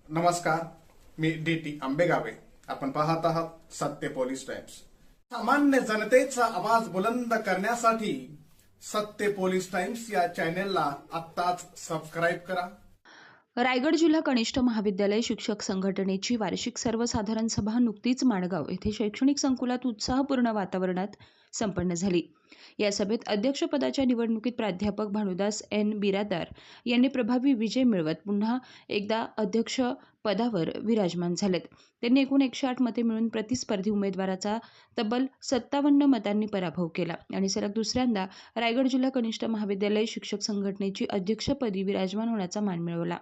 नमस्कार, मी डी.टी. आंबेगावे. आपण पाहत आहात सत्य पोलीस टाइम्स. सामान्य जनतेचा आवाज बुलंद करण्यासाठी सत्य पोलीस टाइम्स या चॅनेलला आत्ताच सबस्क्राईब करा. रायगड जिल्हा कनिष्ठ महाविद्यालय शिक्षक संघटनेची वार्षिक सर्वसाधारण सभा नुकतीच माणगाव येथे शैक्षणिक संकुलात उत्साहपूर्ण वातावरणात संपन्न झाली. या सभेत अध्यक्षपदाच्या निवडणुकीत प्राध्यापक भानुदास एन बिरादार यांनी प्रभावी विजय मिळवत पुन्हा एकदा अध्यक्ष पदावर विराजमान झालेत. त्यांनी एकूण 108 मते मिळून प्रतिस्पर्धी उमेदवाराचा तब्बल 57 मतांनी पराभव केला आणि सलग दुसऱ्यांदा रायगड जिल्हा कनिष्ठ महाविद्यालय शिक्षक संघटनेची अध्यक्षपदी विराजमान होण्याचा मान मिळवला.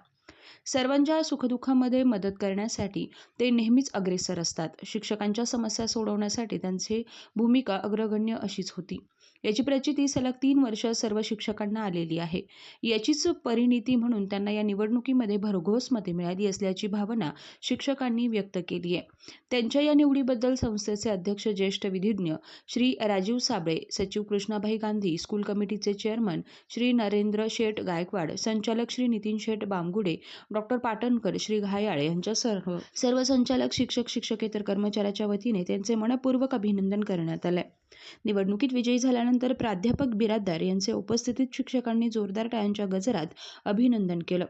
सर्वांच्या सुखदुःखामध्ये मदत करण्यासाठी ते नेहमीच अग्रेसर असतात. शिक्षकांच्या समस्या सोडवण्यासाठी त्यांची भूमिका अग्रगण्य अशीच होती. याची प्रचिती सलग 3 वर्ष सर्व शिक्षकांना आलेली आहे. याचीच परिणिती म्हणून त्यांना या निवडणुकीमध्ये भरघोस मते मिळाली असल्याची भावना शिक्षकांनी व्यक्त केली आहे. त्यांच्या या निवडीबद्दल संस्थेचे अध्यक्ष ज्येष्ठ विधिज्ञ श्री राजीव साबळे, सचिव कृष्णाभाई गांधी, स्कूल कमिटीचे चेअरमन श्री नरेंद्र शेठ गायकवाड, संचालक श्री नितीन शेठ बामगुडे, डॉक्टर पाटणकर, श्री घायाळे यांच्यासह सर्व संचालक, शिक्षक, शिक्षकेतर कर्मचाऱ्याच्या वतीने त्यांचे मनपूर्वक अभिनंदन करण्यात आले. निवडणुकीत विजयी झाल्यानंतर प्राध्यापक बिरादार यांचे उपस्थितीत शिक्षकांनी जोरदार टाळ्यांच्या गजरात अभिनंदन केलं.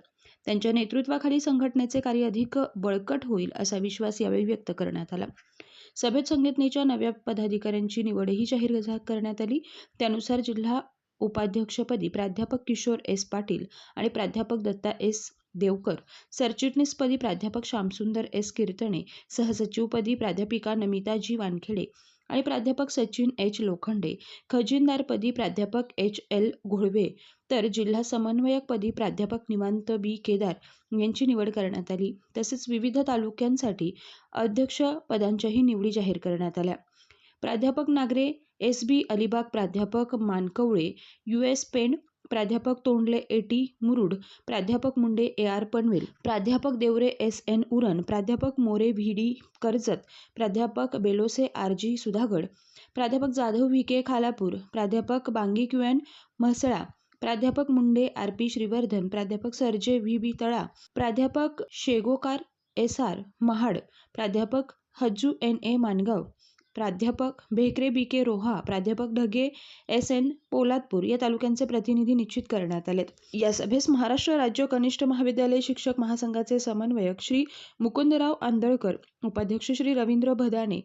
त्यांच्या नेतृत्वाखाली संघटनेचे कार्य अधिक बळकट होईल असा विश्वास यावेळी व्यक्त करण्यात आला. सभेत संघटनेच्या नव्या पदाधिकाऱ्यांची निवडही जाहीर करण्यात आली. त्यानुसार जिल्हा उपाध्यक्षपदी प्राध्यापक किशोर एस पाटील आणि प्राध्यापक दत्ता एस देवकर, सरचिटणीसपदी प्राध्यापक श्यामसुंदर एस कीर्तने, सहसचिवपदी प्राध्यापिका नमिता जी वानखेडे आणि प्राध्यापक सचिन एच लोखंडे, खजिनदारपदी प्राध्यापक एच एल घोळवे, तर जिल्हा समन्वयकपदी प्राध्यापक निवांत बी केदार यांची निवड करण्यात आली. तसेच विविध तालुक्यांसाठी अध्यक्ष पदांच्याही निवडी जाहीर करण्यात आल्या. प्राध्यापक नागरे एस बी अलिबाग, प्राध्यापक मानकवळे US पेण, प्राध्यापक तोंडले AT मुरुड, प्राध्यापक मुंडे AR पनवेल, प्राध्यापक देवरे SN उरण, प्राध्यापक मोरे VD कर्जत, प्राध्यापक बेलोसे RG सुधागड, प्राध्यापक जाधव VK खालापूर, प्राध्यापक बांगी QN म्हसळा, प्राध्यापक मुंडे RP श्रीवर्धन, प्राध्यापक सरजे VB तळा, प्राध्यापक शेगोकार SR महाड, प्राध्यापक हज्जू NA माणगाव, प्राध्यापक भेकरे BK रोहा, प्राध्यापक ढगे SN पोलादपूर या तालुक्यांचे प्रतिनिधी निश्चित करण्यात आलेत. या सभेस महाराष्ट्र राज्य कनिष्ठ महाविद्यालय शिक्षक महासंघाचे समन्वयक श्री मुकुंदराव आंदळकर, उपाध्यक्ष श्री रवींद्र भदाणे,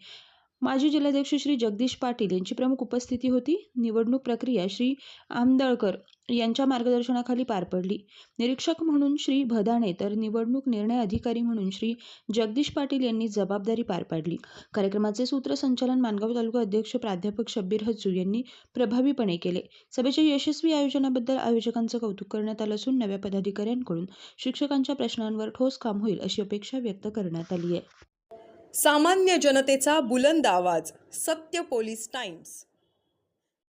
माजी जिल्हाध्यक्ष श्री जगदीश पाटील यांची प्रमुख उपस्थिती होती. निवडणूक प्रक्रिया श्री आंदळकर यांच्या मार्गदर्शनाखाली पार पडली. निरीक्षक म्हणून श्री भदाणे तर निवडणूक निर्णय अधिकारी म्हणून श्री जगदीश पाटील यांनी जबाबदारी पार पाडली. कार्यक्रमाचे सूत्रसंचालन माणगाव तालुका अध्यक्ष प्राध्यापक शब्बीर हज्जू यांनी प्रभावीपणे केले. सभेच्या यशस्वी आयोजनाबद्दल आयोजकांचं कौतुक करण्यात आलं असून नव्या पदाधिकाऱ्यांकडून शिक्षकांच्या प्रश्नांवर ठोस काम होईल अशी अपेक्षा व्यक्त करण्यात आली आहे. सामान्य जनतेचा बुलंद आवाज, सत्य पोलीस टाइम्स.